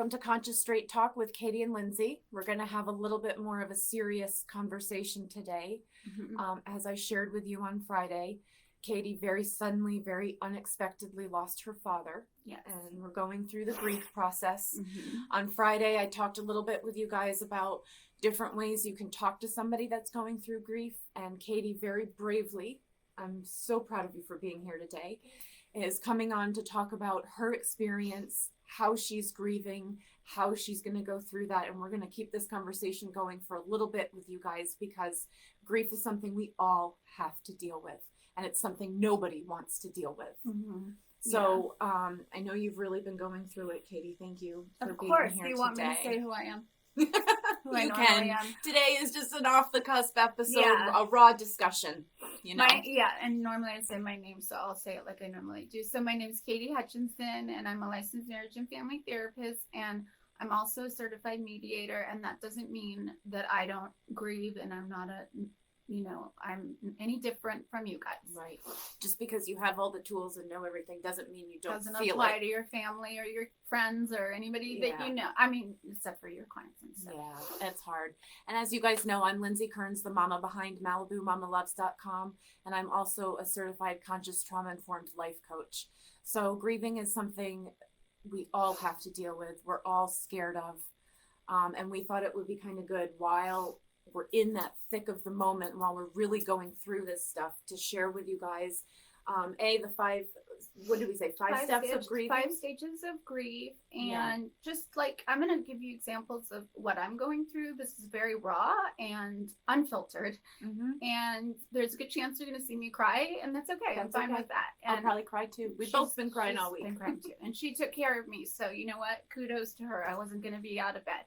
Welcome to Conscious Straight Talk with Katie and Lindsey. We're going to have a little bit more of a serious conversation today. As I shared with you on Friday, Katie very suddenly, very unexpectedly lost her father. Yes. And we're going through the grief process. On Friday, I talked a little bit with you guys about different ways you can talk to somebody that's going through grief. And Katie very bravely, I'm so proud of you for being here today, is coming on to talk about her experience, how she's grieving, how she's going to go through that. And we're going to keep this conversation going for a little bit with you guys, because grief is something we all have to deal with. And it's something nobody wants to deal with. So I know you've really been going through it, Katie. Thank you for being here today. Do you want me to say who I am? You can. Today is just an off-the-cusp episode, a raw discussion. You know. And normally I say my name, so I'll say it like I normally do. So my name is Katie Hutchinson, and I'm a licensed marriage and family therapist, and I'm also a certified mediator. And that doesn't mean that I don't grieve, and I'm not I'm any different from you guys. Right. Just because you have all the tools and know everything doesn't mean you don't doesn't feel apply it. To your family or your friends or anybody that you know. I mean, except for your clients and stuff. Yeah, it's hard. And as you guys know, I'm Lindsey Kearns, the mama behind MalibuMamaLoves.com, and I'm also a certified conscious trauma-informed life coach. So grieving is something we all have to deal with. We're all scared of. And we thought it would be kind of good while we're in that thick of the moment, while we're really going through this stuff, to share with you guys the five steps of grieving. 5 stages of grief. And just like, I'm going to give you examples of what I'm going through. This is very raw and unfiltered. And there's a good chance you're going to see me cry, and that's okay. I'm fine with that. And I'll probably cry too. We've both been crying all week. Been crying too. And she took care of me. So you know what? Kudos to her. I wasn't going to be out of bed.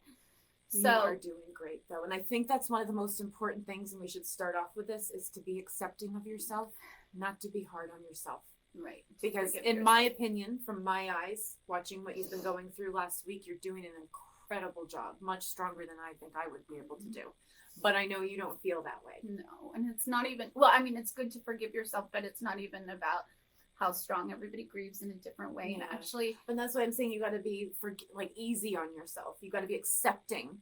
You are doing great, though. And I think that's one of the most important things, and we should start off with this, is to be accepting of yourself, not to be hard on yourself. Right. Because in my opinion, from my eyes, watching what you've been going through last week, you're doing an incredible job, much stronger than I think I would be able to do. But I know you don't feel that way. No, and it's not even, well, I mean, it's good to forgive yourself, but it's not even about how strong everybody grieves in a different way. And actually, and that's why I'm saying you got to be easy on yourself. You got to be accepting.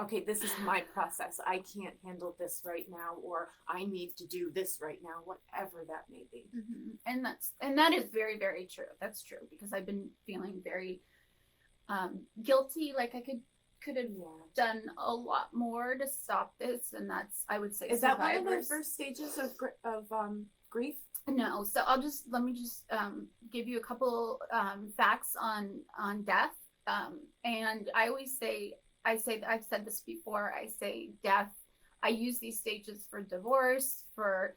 Okay, this is my process. I can't handle this right now, or I need to do this right now, whatever that may be. And that is very, very true. That's true, because I've been feeling very guilty. Like I could have done a lot more to stop this, and that's, I would say, is that one of the first stages of grief? No. So let me just give you a couple facts on death. And I always say, I've said this before, I say death. I use these stages for divorce, for,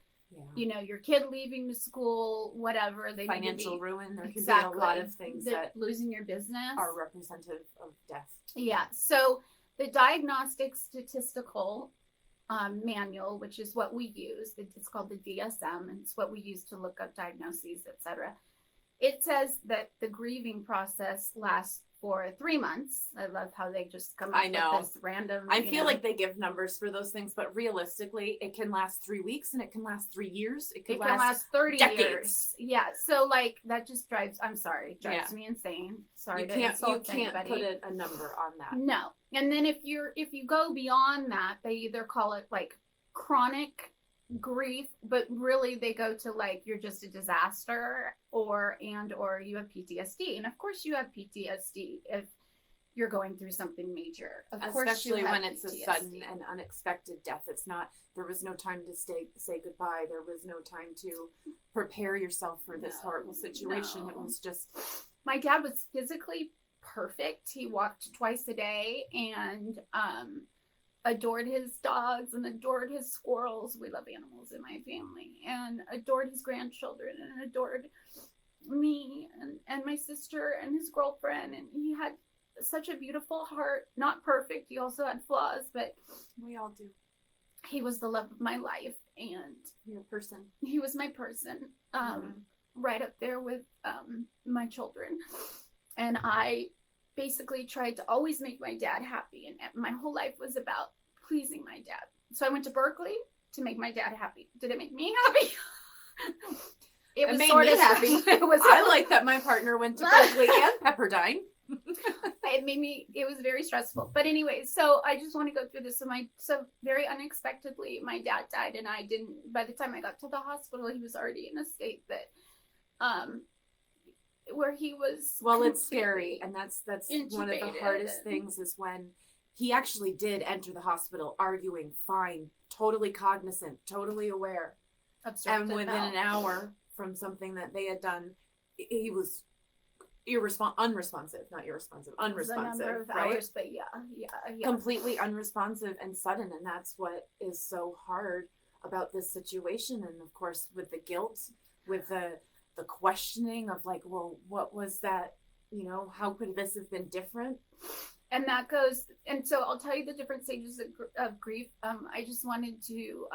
your kid leaving the school, whatever. Financial ruin. There could be a lot of things that losing your business are representative of death. Yeah. So the Diagnostic Statistical Manual, which is what we use, it's called the DSM, and it's what we use to look up diagnoses, etc. It says that the grieving process lasts for 3 months. I love how they just come up with this random. I feel like they give numbers for those things, but realistically, it can last 3 weeks, and it can last 3 years. It can last 30 decades. Years. Yeah. So that just drives me insane. Sorry, you can't put a number on that. No. And then if you go beyond that, they either call it like chronic grief, but really they go to like you're just a disaster, or you have PTSD. And of course you have PTSD if you're going through something major. Especially when it's a sudden and unexpected death. It's not, there was no time to say goodbye. There was no time to prepare yourself for this horrible situation. No. It was just... My dad was physically perfect. He walked twice a day and adored his dogs and adored his squirrels. We love animals in my family, and adored his grandchildren, and adored me and my sister and his girlfriend. And he had such a beautiful heart. Not perfect. He also had flaws, but we all do. He was the love of my life, and your person. He was my person, right up there with my children. And I basically tried to always make my dad happy, and my whole life was about pleasing my dad. So I went to Berkeley to make my dad happy. Did it make me happy? It made me happy. I like that my partner went to Berkeley and Pepperdine. it was very stressful. But anyway, so I just want to go through this. So very unexpectedly, my dad died, and by the time I got to the hospital, he was already in a state that, where he was. Well, it's scary. And that's one of the intubated. hardest things is when he actually did enter the hospital arguing, fine, totally cognizant, totally aware. And within an hour from something that they had done, he was unresponsive, Of right? hours, but yeah. Completely unresponsive and sudden, and that's what is so hard about this situation. And of course, with the guilt, with the questioning of like, well, what was that? How could this have been different? And so I'll tell you the different stages of grief. I just wanted to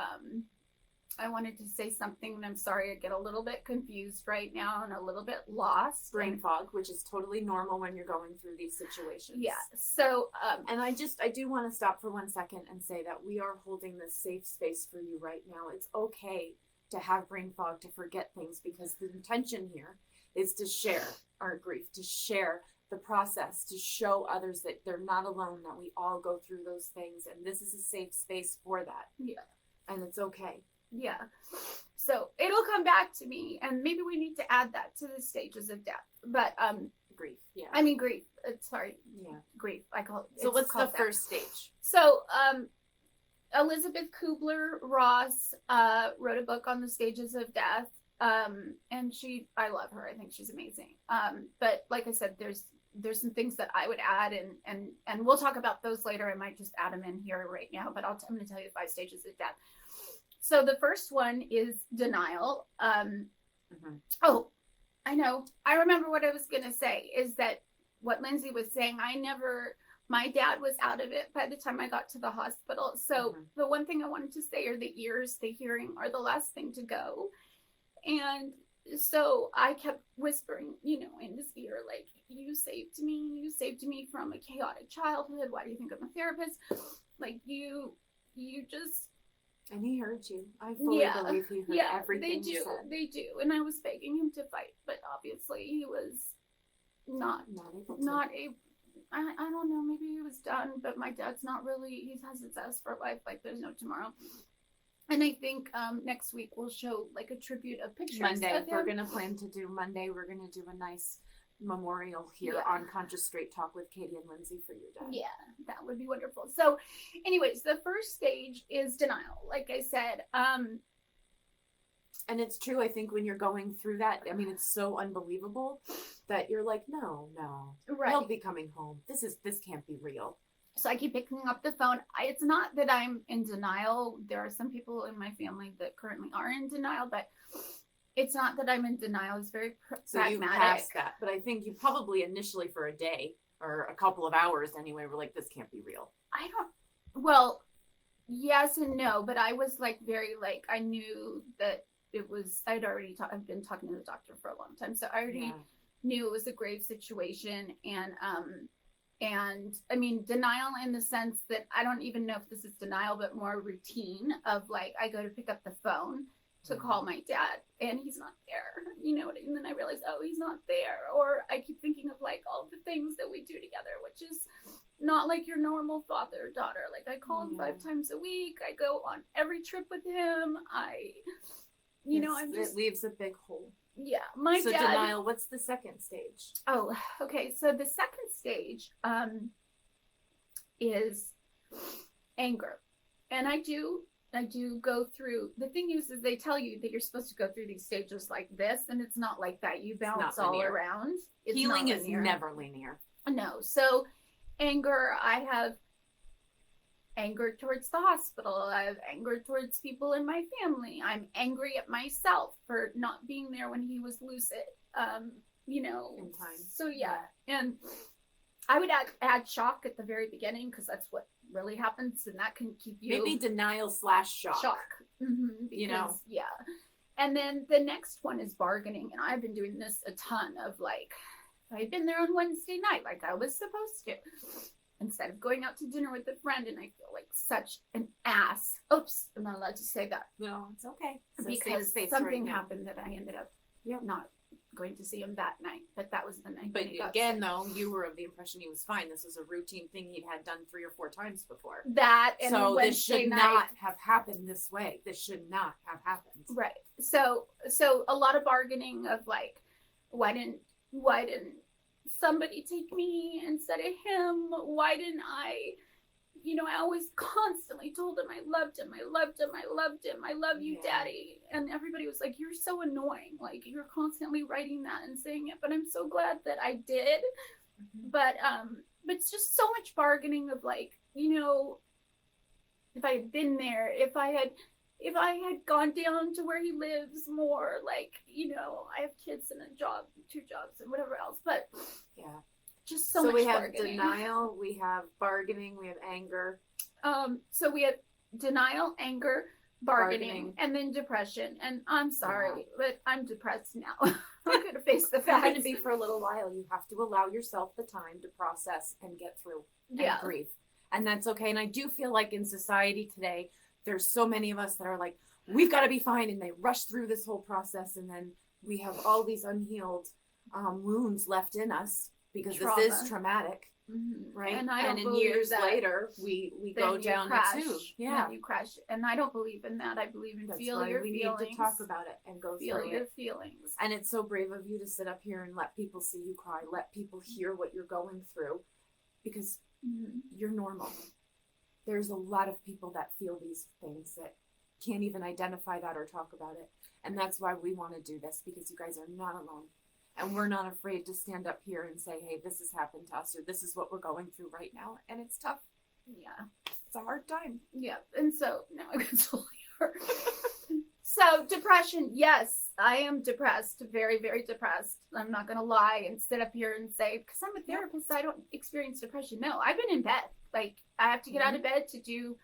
say something, and I'm sorry I get a little bit confused right now and a little bit lost. Brain fog, which is totally normal when you're going through these situations. Yeah. So, and I do want to stop for 1 second and say that we are holding this safe space for you right now. It's okay to have brain fog, to forget things, because the intention here is to share our grief, to share the process, to show others that they're not alone, that we all go through those things, and this is a safe space for that. Yeah. And it's okay. Yeah. So it'll come back to me, and maybe we need to add that to the stages of death. But grief. Yeah. I mean grief. Sorry. Yeah. Grief. I call it. So what's the first stage? So Elizabeth Kubler-Ross wrote a book on the stages of death. And I love her. I think she's amazing. But like I said, there's some things that I would add, and we'll talk about those later. I might just add them in here right now, but I'm going to tell you 5 stages of death. So the first one is denial. Oh, I know. I remember what I was going to say is that what Lindsey was saying, my dad was out of it by the time I got to the hospital. So the one thing I wanted to say are the ears, the hearing are the last thing to go. And so I kept whispering, in his ear, like, you saved me from a chaotic childhood. Why do you think I'm a therapist? Like, you just... And he heard you. I fully believe he heard everything you said. They do. And I was begging him to fight, but obviously he was not able to. I don't know, maybe he was done, but my dad's not really, he has his zest for life, like there's no tomorrow. And I think next week we'll show like a tribute of pictures. Monday, we're going to plan to do Monday. We're going to do a nice memorial here on Conscious Straight Talk with Katie and Lindsey for your dad. Yeah, that would be wonderful. So anyways, the first stage is denial. Like I said, and it's true, I think when you're going through that, I mean, it's so unbelievable that you're like, no, right. He'll be coming home. This can't be real. So I keep picking up the phone. It's not that I'm in denial. There are some people in my family that currently are in denial, but it's not that I'm in denial. It's very pragmatic. You passed that, but I think you probably initially for a day or a couple of hours anyway were like, this can't be real. Well, yes and no, but I was like I knew that it was, I've been talking to the doctor for a long time, so I already knew it was a grave situation. And I mean, denial in the sense that I don't even know if this is denial, but more routine of like, I go to pick up the phone to call my dad and he's not there, and then I realize, oh, he's not there. Or I keep thinking of like all the things that we do together, which is not like your normal father daughter. Like I call him 5 times a week. I go on every trip with him. It leaves a big hole. Yeah, so dad. Denial. What's the second stage? Oh, okay. So the second stage is anger, and I do go through. The thing is they tell you that you're supposed to go through these stages like this, and it's not like that. You bounce all around. Healing is never linear. No. So anger, I have anger towards the hospital. I have anger towards people in my family. I'm angry at myself for not being there when he was lucid. In time. So yeah. And I would add shock at the very beginning because that's what really happens, and that can keep you maybe denial / shock. Because, yeah. And then the next one is bargaining, and I've been doing this a ton of like, I've been there on Wednesday night like I was supposed to, instead of going out to dinner with a friend, and I feel like such an ass. Oops, I'm not allowed to say that. No, it's okay. Because something happened that I ended up not going to see him that night, but that was the night. But he got again, sick. though, you were of the impression he was fine. This was a routine thing he'd had done 3 or 4 times before. That and so Wednesday this should night, not have happened this way. This should not have happened. right. So a lot of bargaining of like, why didn't somebody take me instead of him? Why didn't I? You know, I always constantly told him I loved him. I loved him. I loved him. I love you, Daddy. And everybody was like, you're so annoying. Like, you're constantly writing that and saying it. But I'm so glad that I did. Mm-hmm. But it's just so much bargaining of like, you know, if I had been there, if I had gone down to where he lives more, like, you know, I have kids and a job, 2 jobs and whatever else. But yeah. Just so So much we have bargaining. denial, we have bargaining, we have anger. So we have denial, anger, bargaining, and then depression. And I'm sorry, but I'm depressed now. I'm going to face the It's facts. going to be for a little while. You have to allow yourself the time to process and get through and grieve. And that's okay. And I do feel like in society today, there's so many of us that are like, we've got to be fine. And they rush through this whole process. And then we have all these unhealed wounds left in us. Because Trauma. this is traumatic, right? And I don't in believe years that later, we go down crash, it too. Yeah, then you crash. And I don't believe in that. I believe in that's feel why your we feelings. need to talk about it and go Feel through your it. feelings. And it's so brave of you to sit up here and let people see you cry, let people hear what you're going through, because you're normal. There's a lot of people that feel these things that can't even identify that or talk about it. And that's why we want to do this, because you guys are not alone. And we're not afraid to stand up here and say, hey, this has happened to us, or this is what we're going through right now. And it's tough. Yeah. It's a hard time. Yeah. And so now I console her. So depression, yes, I am depressed, very, very depressed. I'm not going to lie and sit up here and say, because I'm a therapist, I don't experience depression. No, I've been in bed. Like, I have to get out of bed to do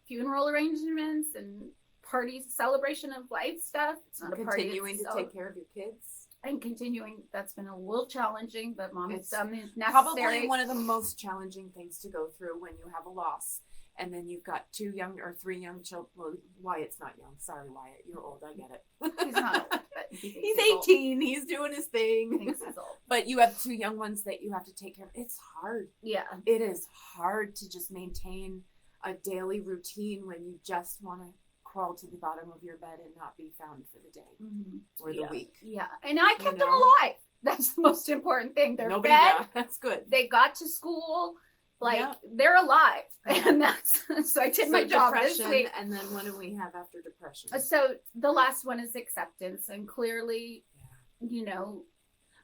funeral arrangements and parties, celebration of life stuff. It's not a party. Continuing to take care of your kids. And continuing, that's been a little challenging, but Mom has done the necessary. Probably one of the most challenging things to go through when you have a loss. And then you've got 2 young or 3 young children. Well, Wyatt's not young. Sorry, Wyatt. You're old. I get it. He's not old, but he's 18. He's doing his thing. He thinks he's old. But you have 2 young ones that you have to take care of. It's hard. Yeah. It is hard to just maintain a daily routine when you just want to crawl to the bottom of your bed and not be found for the day or the week. Yeah. And I kept them alive. That's the most important thing. They're fed. That's good. They got to school. Like, they're alive. And that's, so I did my job this week. And then what do we have after depression? So the last one is acceptance. And clearly, you know,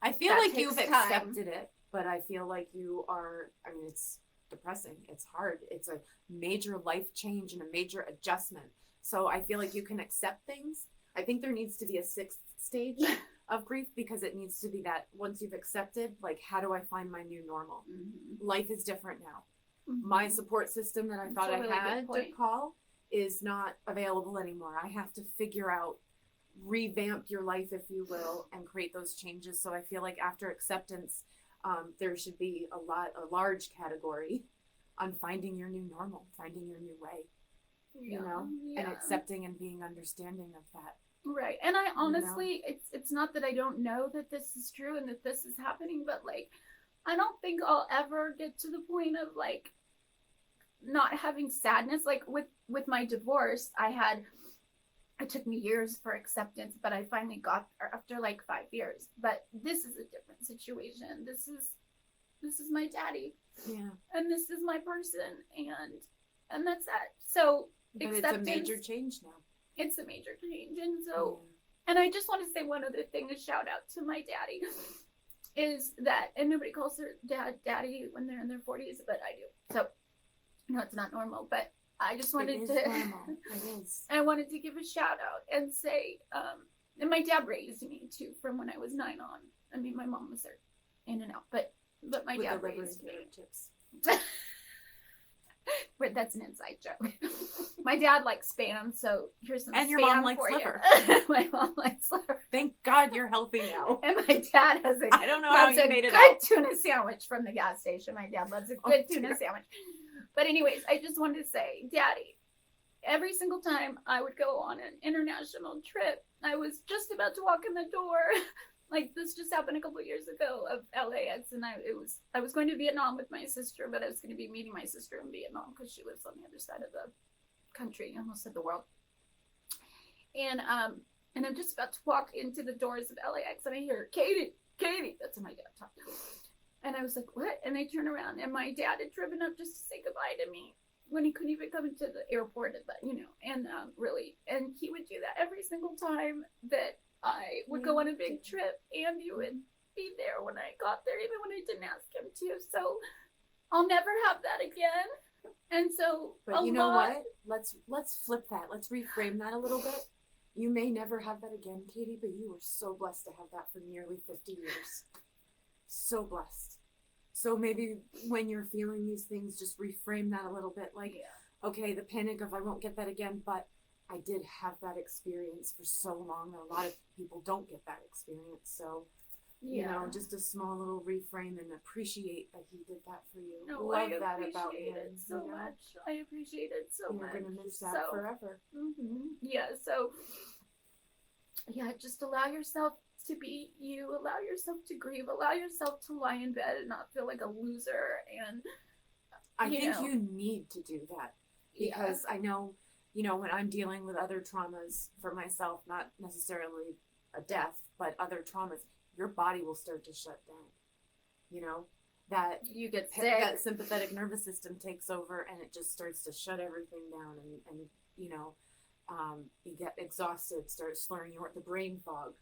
I feel like you've accepted it, but I feel like you are, I mean, it's depressing. It's hard. It's a major life change and a major adjustment. So I feel like you can accept things. I think there needs to be a 6th stage of grief, because it needs to be that once you've accepted, like, how do I find my new normal? Life is different now. My support system that I thought I had to call is not available anymore. I have to figure out, revamp your life, if you will, and create those changes. So I feel like after acceptance, there should be a large category on finding your new normal, finding your new way. You know, and accepting and being understanding of that. Right. And I honestly, it's not that I don't know that this is true and that this is happening, but like, I don't think I'll ever get to the point of like not having sadness. Like with my divorce, it took me years for acceptance, but I finally got there after like 5 years. But this is a different situation. This is my daddy. Yeah. And this is my person, and that's that. So but it's a major change now. It's a major change. And so, and I just want to say one other thing, a shout out to my daddy, is that, and nobody calls their daddy when they're in their 40s, but I do. So, no, it's not normal, but I just wanted to, I wanted to give a shout out and say, and my dad raised me too from when I was 9 on. I mean, my mom was there in and out, but my dad raised me. Chips. But that's an inside joke. My dad likes Spam, so here's some and Spam your mom likes for liver. My mom likes liver. Thank God you're healthy now. And my dad has I don't know how you made it out. good tuna sandwich from the gas station. My dad loves a good tuna sandwich. But anyways, I just wanted to say, Daddy, every single time I would go on an international trip, I was just about to walk in the door. Like this just happened a couple of years ago of LAX, and I was going to Vietnam with my sister, but I was going to be meeting my sister in Vietnam because she lives on the other side of the country, I almost said the world. And I'm just about to walk into the doors of LAX, and I hear Katie. That's my dad talking. And I was like, what? And I turn around, and my dad had driven up just to say goodbye to me when he couldn't even come into the airport, but and really, and he would do that every single time that I would go on a big trip, and you would be there when I got there, even when I didn't ask him to. So I'll never have that again. And so, but you know what? Let's flip that. Let's reframe that a little bit. You may never have that again, Katie, but you were so blessed to have that for nearly 50 years. So blessed. So maybe when you're feeling these things, just reframe that a little bit. Like, okay, the panic of I won't get that again, but I did have that experience for so long. A lot of people don't get that experience. So, you know, just a small little reframe and appreciate that he did that for you. No, Love I that appreciate about him. it so much. I appreciate it so much. You're going to miss that forever. Mm-hmm. Yeah, so, just allow yourself to be you. Allow yourself to grieve. Allow yourself to lie in bed and not feel like a loser. And I think you need to do that because I know, when I'm dealing with other traumas for myself, not necessarily a death, but other traumas, your body will start to shut down. That you get sick. That sympathetic nervous system takes over and it just starts to shut everything down and you get exhausted, start slurring the brain fog,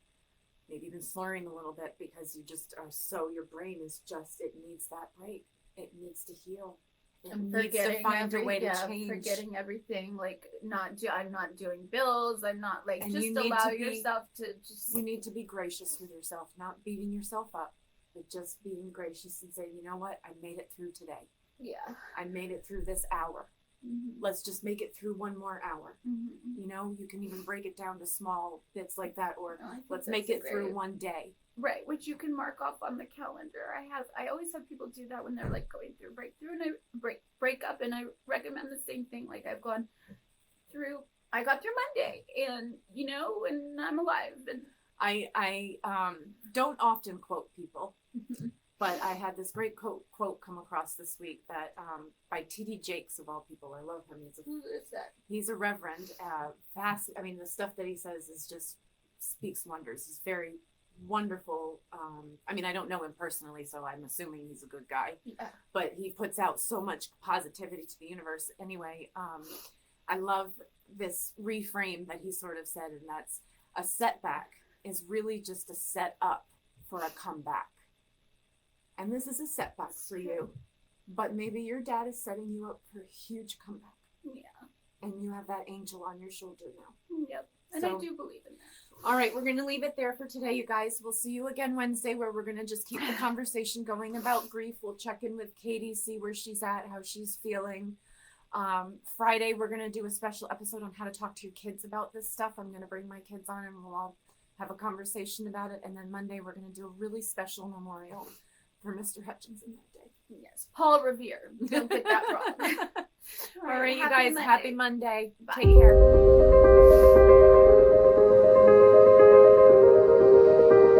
maybe even slurring a little bit because you just are your brain is just, it needs that break. It needs to heal. It needs to find a way to change. Forgetting everything, like I'm not doing bills. I'm not like, and just allow yourself to just. You need to be gracious with yourself, not beating yourself up, but just being gracious and saying, you know what, I made it through today. Yeah. I made it through this hour. Mm-hmm. Let's just make it through one more hour. Mm-hmm. You can even break it down to small bits like that, or let's make it through one day. Right, which you can mark off on the calendar. I always have people do that when they're like going through a breakthrough and I break up, and I recommend the same thing. Like I got through Monday, and and I'm alive. And I don't often quote people, but I had this great quote come across this week that by T.D. Jakes, of all people. I love him. Who is that? He's a reverend. The stuff that he says is just speaks wonders. He's very wonderful. I don't know him personally, so I'm assuming he's a good guy. Yeah. But he puts out so much positivity to the universe. Anyway, I love this reframe that he sort of said, and that's a setback is really just a set up for a comeback. And this is a setback for you, but maybe your dad is setting you up for a huge comeback. Yeah. And you have that angel on your shoulder now. Yep. And I do believe in that. All right, we're going to leave it there for today, you guys. We'll see you again Wednesday, where we're going to just keep the conversation going about grief. We'll check in with Katie, see where she's at, how she's feeling. Friday, we're going to do a special episode on how to talk to your kids about this stuff. I'm going to bring my kids on, and we'll all have a conversation about it. And then Monday, we're going to do a really special memorial for Mr. Hutchinson that day. Yes, Paul Revere. Don't get that wrong. All right, you guys, happy Monday. Bye. Take care.